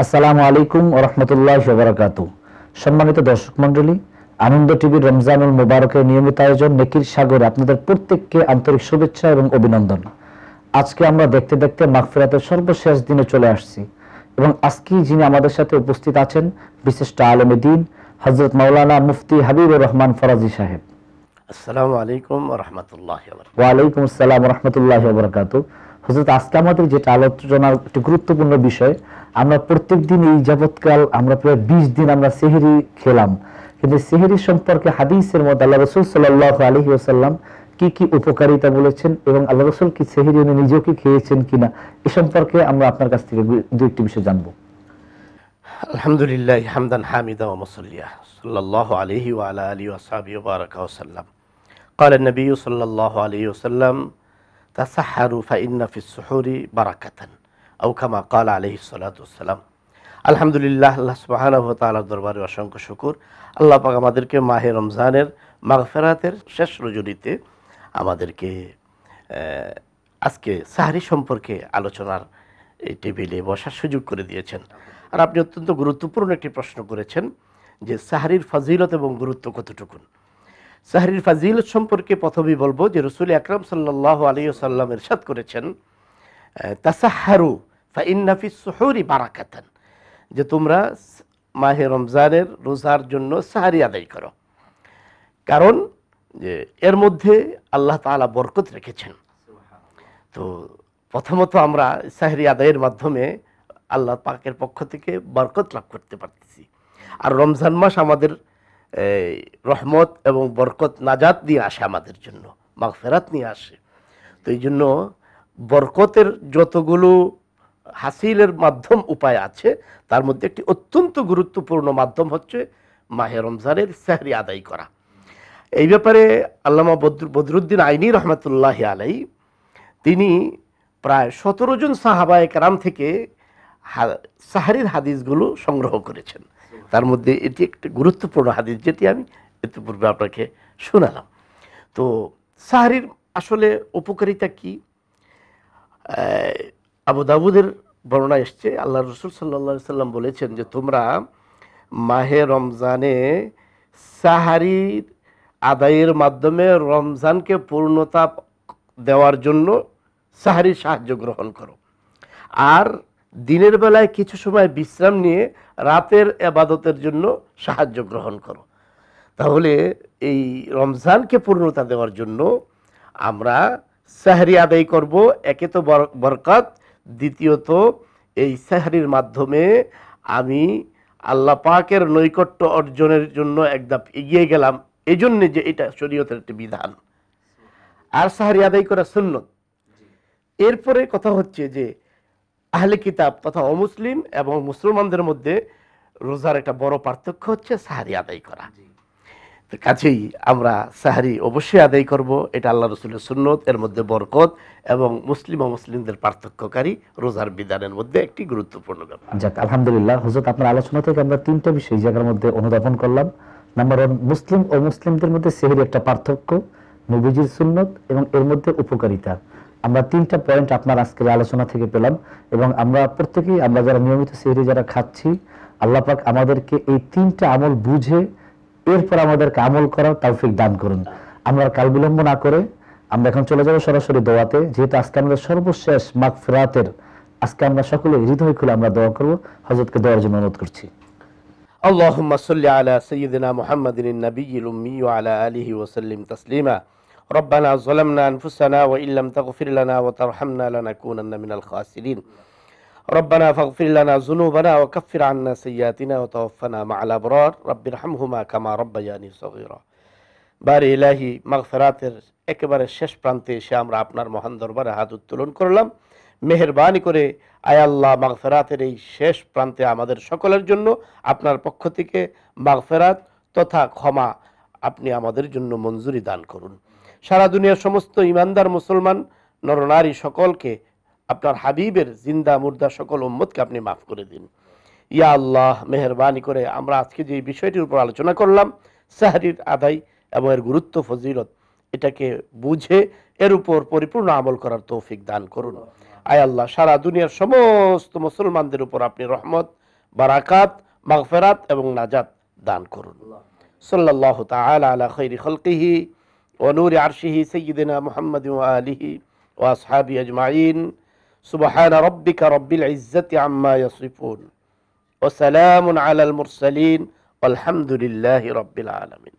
আসসালামু আলাইকুম ওয়া রাহমাতুল্লাহি ওয়া বারাকাতুহু। সম্মানিত দর্শক মণ্ডলী, আনন্দ টিভির রমজানুল মুবারকের নিয়মিত আয়োজন নেকির সাগরে আপনাদের প্রত্যেককে আন্তরিক শুভেচ্ছা এবং অভিনন্দন। আজকে আমরা দেখতে দেখতে মাগফিরাতের সর্বশেষ দিনে চলে আসছি এবং আজকে যিনি আমাদের সাথে উপস্থিত আছেন বিশিষ্ট আলেমে দ্বীন হযরত মাওলানা মুফতি হাবিবুর রহমান ফরাজি সাহেব। আসসালামু আলাইকুম ওয়া রাহমাতুল্লাহি ওয়া বারাকাতুহু। ওয়া আলাইকুম আসসালাম ওয়া রাহমাতুল্লাহি ওয়া বারাকাতুহু। হযরত, আজকে আমাদের যেটা আলোচনার একটি গুরুত্বপূর্ণ বিষয়, আমরা প্রত্যেকদিন এই যাবৎকাল আমরা প্রায় 20 দিন আমরা সেহরি খেলাম, কিন্তু সেহরি সম্পর্কে হাদিসের মধ্যে আল্লাহ রাসূল সাল্লাল্লাহু আলাইহি ওয়াসাল্লাম কি কি উপকারিতা বলেছেন এবং আল্লাহ রাসূল কি সেহরি উনি নিজেও কি খেয়েছেন কিনা, এ সম্পর্কে আমরা আপনার কাছ থেকে দুই একটি বিষয় জানবো। আলহামদুলিল্লাহ হামদান হামিদা ওয়া মুসাল্লিয়া সাল্লাল্লাহু আলাইহি ওয়া আলা আলিহি ওয়া সাহবিহি ওয়া বারাকা ওয়া সাল্লাম। قال النبي صلى الله عليه وسلم تسحروا فإن في السحور بركة أو كما قال عليه الصلاة والسلام। আলহামদুলিল্লাহ, আল্লাহ সুবহানাহু ওয়া তাআলার দরবারে অসংখ্য শুকর। আল্লাহ পাক আমাদেরকে মাহে রমজানের মাগফিরাতের শেষ রজনীতে আমাদেরকে আজকে সাহরি সম্পর্কে আলোচনার এই টেবিলে বসার সুযোগ করে দিয়েছেন। আর আপনি অত্যন্ত গুরুত্বপূর্ণ একটি প্রশ্ন করেছেন যে সাহরির ফাজিলত এবং গুরুত্ব কতটুকুন। সাহরির ফাজিলত সম্পর্কে প্রথমেই বলবো যে রাসূল আকরাম সাল্লাল্লাহু আলাইহি ওয়াসাল্লাম ইরশাদ করেছেন, তাসাহহারু ফাইন্না ফিস সুহুরি বারাকাতান, যে তোমরা মাহে রমজানের রোজার জন্য সাহরি আদায় করো, কারণ যে এর মধ্যে আল্লাহ তাআলা বরকত রেখেছেন। তো প্রথমত আমরা সাহরি আদায়ের মাধ্যমে আল্লাহ পাকের পক্ষ থেকে বরকত লাভ করতে পারতেছি। আর রমজান মাস আমাদের রহমত এবং বরকত নাজাত নিয়ে আসে, আমাদের জন্য মাগফিরাত নিয়ে আসে। তো এই জন্য বরকতের যতগুলো হাসিলের মাধ্যম উপায় আছে, তার মধ্যে একটি অত্যন্ত গুরুত্বপূর্ণ মাধ্যম হচ্ছে মাহে রমজানের সাহরি আদায় করা। এই ব্যাপারে আল্লামা বদরুদ্দিন আইনি রহমতুল্লাহি আলাইহি তিনি প্রায় 17 জন সাহাবায়ে কেরাম থেকে সাহরির হাদিসগুলো সংগ্রহ করেছেন। তার মধ্যে এটি একটি গুরুত্বপূর্ণ হাদিস, যেটি আমি ইতিপূর্বে আপনাকে শোনালাম। তো সাহরির আসলে উপকারিতা কি? আবু দাউদের বর্ণনা এসছে, আল্লাহ রাসূল সাল্লাল্লাহু আলাইহি সাল্লাম বলেছেন যে তোমরা মাহে রমজানে সাহরির আদায়ের মাধ্যমে রমজানকে পূর্ণতা দেওয়ার জন্য সাহরির সাহায্য গ্রহণ করো, আর দিনের বেলায় কিছু সময় বিশ্রাম নিয়ে রাতের ইবাদতের জন্য সাহায্য গ্রহণ করো। তাহলে এই রমজানকে পূর্ণতা দেওয়ার জন্য আমরা সাহরি আদায় করব। একে তো বরকত, দ্বিতীয়ত এই সাহরির মাধ্যমে আমি আল্লাহ পাকের নৈকট্য অর্জনের জন্য একদম এগিয়ে গেলাম, এই জন্যে যে এটা শরীয়তের একটি বিধান। আর সাহরি আদায় করা সুন্নত। এরপরে কথা হচ্ছে যে আহলে কিতাব তথা অমুসলিম এবং মুসলমানদের মধ্যে রোজার একটা বড় পার্থক্য হচ্ছে সাহরি আদায় করা। তো কাছেই আমরা সাহরি অবশ্যই আদায় করব, এটা আল্লাহ রাসূলের সুন্নত, এর মধ্যে বরকত এবং মুসলিম ও মুসলিমদের পার্থক্যকারী রোজার বিধানের মধ্যে একটি গুরুত্বপূর্ণ ব্যাপার। যাক, আলহামদুলিল্লাহ। হযরত, আপনার আলোচনা থেকে আমরা তিনটা বিষয় জায়গার মধ্যে অনুধাবন করলাম। নাম্বার 1, মুসলিম ও মুসলিমদের মধ্যে সেহরি একটা পার্থক্য, নবীজির সুন্নত এবং এর মধ্যে উপকারিতা। আমরা তিনটা পয়েন্ট আপনার আজকের আলোচনা থেকে পেলাম এবং আমরা প্রত্যেকেই, আমরা যারা নিয়মিত সেহরি যারা খাচ্ছি, আল্লাহ পাক আমাদেরকে এই তিনটা আমল বুঝে এরপর আমাদেরকে আমল করার তৌফিক দান করুন। আমরা কাল বিলম্ব না করে আমরা এখন চলে যাব সরাসরি দোয়াতে, যেহেতু আজকে আমাদের সর্বশেষ মাগফিরাতের, আজকে আমরা সকলে হৃদয় খুলে আমরা দোয়া করব। হযরতকে দোয়ার জন্য অনুরোধ করছি। আল্লাহুম্মা সাল্লি আলা সাইয়্যিদিনা মুহাম্মাদিন নাবিয়্যিল উম্মি ওয়া আলা আলিহি ওয়া সাল্লিম তাসলিমা। ربنا ظلمنا أنفسنا وإن لم تغفر لنا وترحمنا لنكونن من الخاسرين. ربنا فاغفر لنا ذنوبنا وكفر عنا سيئاتنا وتوفنا مع الأبرار. رب ارحمهما كما ربياني صغيرا. বারে ইলাহি, মাগফিরাতের একেবারে শেষ প্রান্তে এসে আমরা আপনার মহান দরবারে হাত উত্তোলন করলাম। মেহেরবানি করে আয় আল্লাহ, মাগফিরাতের এই শেষ প্রান্তে আমাদের সকলের জন্য আপনার পক্ষ থেকে মাগফিরাত তথা ক্ষমা আপনি আমাদের জন্য মঞ্জুরি দান করুন। সারা দুনিয়ার সমস্ত ইমানদার মুসলমান নরনারী সকলকে, আপনার হাবিবের জিন্দা মুর্দা সকল উম্মতকে আপনি মাফ করে দিন। ইয়া আল্লাহ, মেহেরবানি করে আমরা আজকে যে বিষয়টির উপর আলোচনা করলাম, সাহরির আদায় এবং এর গুরুত্ব ফজিলত, এটাকে বুঝে এর উপর পরিপূর্ণ আমল করার তৌফিক দান করুন। আয় আল্লাহ, সারা দুনিয়ার সমস্ত মুসলমানদের উপর আপনি রহমত বারাকাত, মাগফিরাত এবং নাজাত দান করুন। সাল্লাল্লাহু তাআলা আলা খায়রি খালকিহি ওয়া নূরি আরশিহি সাইয়্যিদিনা মুহাম্মাদিন ওয়া আলিহি ওয়া আসহাবিহি আজমাইন। সুবহানা রাব্বিকা রাব্বিল ইজ্জাতি আম্মা ইয়াসিফুন ওয়া সালামুন আলাল মুরসালিন ওয়ালহামদুলিল্লাহি রাব্বিল আলামিন।